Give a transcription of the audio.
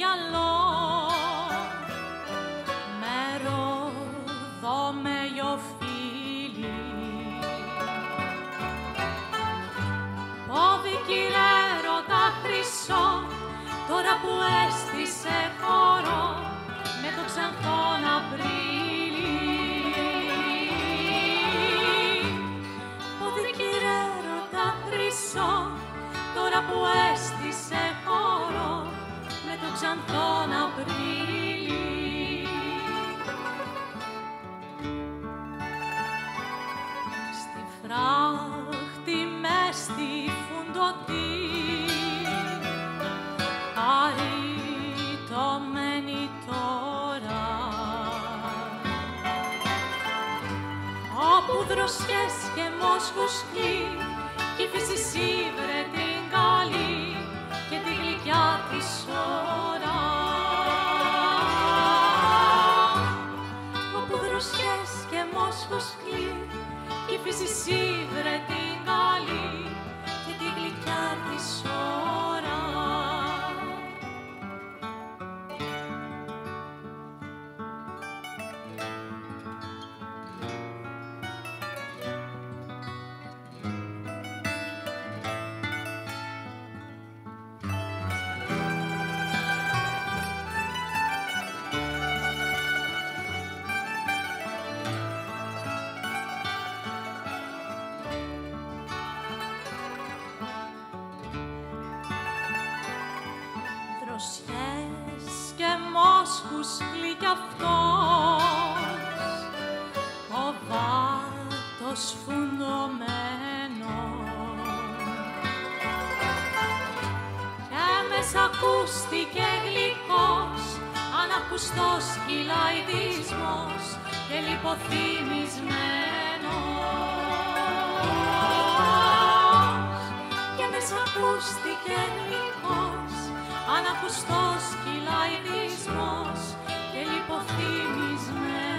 γυαλό, με ρόδο, με γιοφίλι. Πόδι κύριε ρώτα χρυσό, τώρα που έστησε χώρο με το ξανθόν Απρίλη. Πόδι κύριε ρώτα χρυσό, τώρα που έστησε χώρο με το ξανθόν Απρίλη. Στη φράχτη μες στη φουντωτή, χαριτωμένη τώρα, όπου δροσιές και μόσχους κλεί κι η φύση σύβρε την καλή και τη γλυκιά της ώρα. Όπου δροσιές και μόσχους κλεί κι η φύση σύβρε την καλή και τη γλυκιά της ώρα. Δροσιές και μόσχους κλεί κι αυτός, ο βάτος φουντωμένος, και μέσα ακούστηκε γλυκός, ανακουστός κυλαϊδισμός και λιποθυμισμένος, και μέσα ακούστηκε γλυκός, ανακουστός κυλαϊδισμός και λιποθυμισμένος.